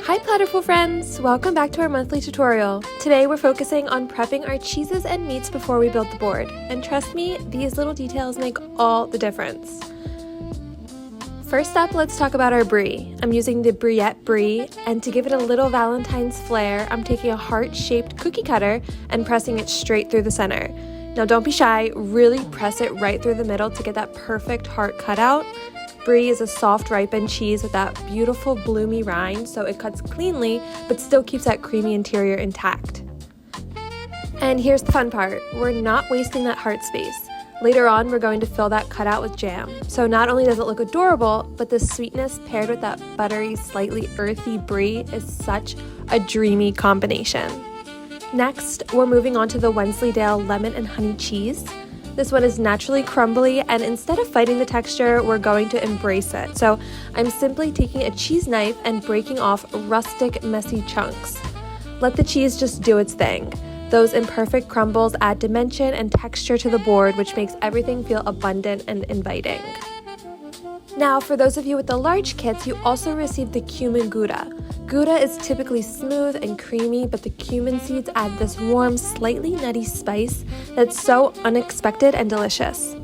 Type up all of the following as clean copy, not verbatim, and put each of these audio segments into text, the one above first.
Hi Platterful friends! Welcome back to our monthly tutorial. Today we're focusing on prepping our cheeses and meats before we build the board. And trust me, these little details make all the difference. First up, let's talk about our brie. I'm using the Briette Brie, and to give it a little Valentine's flair, I'm taking a heart-shaped cookie cutter and pressing it straight through the center. Now don't be shy, really press it right through the middle to get that perfect heart cutout. Brie is a soft ripened cheese with that beautiful bloomy rind, so it cuts cleanly but still keeps that creamy interior intact. And here's the fun part, we're not wasting that heart space. Later on, we're going to fill that cutout with jam. So not only does it look adorable, but the sweetness paired with that buttery, slightly earthy brie is such a dreamy combination. Next, we're moving on to the Wensleydale Lemon Honey cheese. This one is naturally crumbly, and instead of fighting the texture, we're going to embrace it. So I'm simply taking a cheese knife and breaking off rustic, messy chunks. Let the cheese just do its thing. Those imperfect crumbles add dimension and texture to the board, which makes everything feel abundant and inviting. Now, for those of you with the large kits, you also receive the Cumin gouda. Gouda is typically smooth and creamy, but the cumin seeds add this warm, slightly nutty spice that's so unexpected and delicious.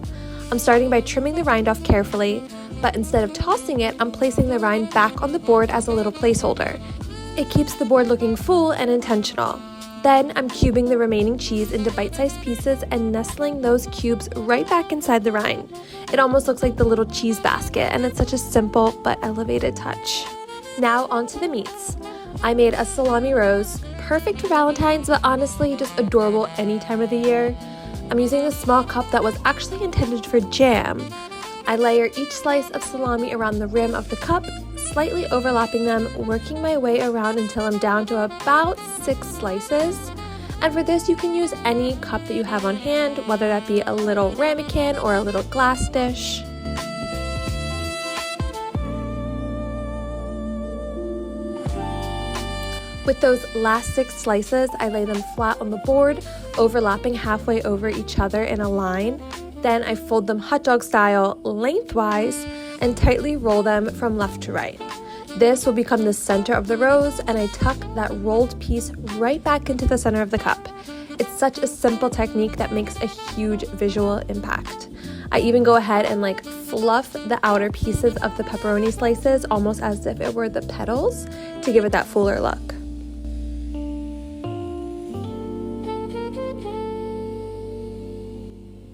I'm starting by trimming the rind off carefully, but instead of tossing it, I'm placing the rind back on the board as a little placeholder. It keeps the board looking full and intentional. Then I'm cubing the remaining cheese into bite-sized pieces and nestling those cubes right back inside the rind. It almost looks like the little cheese basket, and it's such a simple but elevated touch. Now onto the meats. I made a salami rose, perfect for Valentine's, but honestly just adorable any time of the year. I'm using a small cup that was actually intended for jam. I layer each slice of salami around the rim of the cup, slightly overlapping them, working my way around until I'm down to about 6 slices. And for this, you can use any cup that you have on hand, whether that be a little ramekin or a little glass dish. With those last 6 slices, I lay them flat on the board, overlapping halfway over each other in a line. Then I fold them hot dog style lengthwise and tightly roll them from left to right. This will become the center of the rose, and I tuck that rolled piece right back into the center of the cup. It's such a simple technique that makes a huge visual impact. I even go ahead and fluff the outer pieces of the pepperoni slices almost as if it were the petals to give it that fuller look.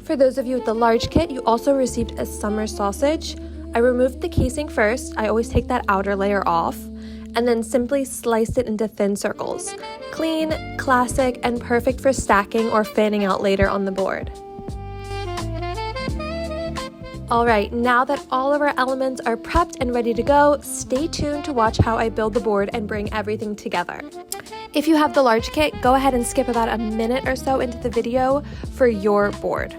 For those of you with the large kit, you also received a summer sausage. I removed the casing first, I always take that outer layer off, and then simply sliced it into thin circles. Clean, classic, and perfect for stacking or fanning out later on the board. Alright, now that all of our elements are prepped and ready to go, stay tuned to watch how I build the board and bring everything together. If you have the large kit, go ahead and skip about a minute or so into the video for your board.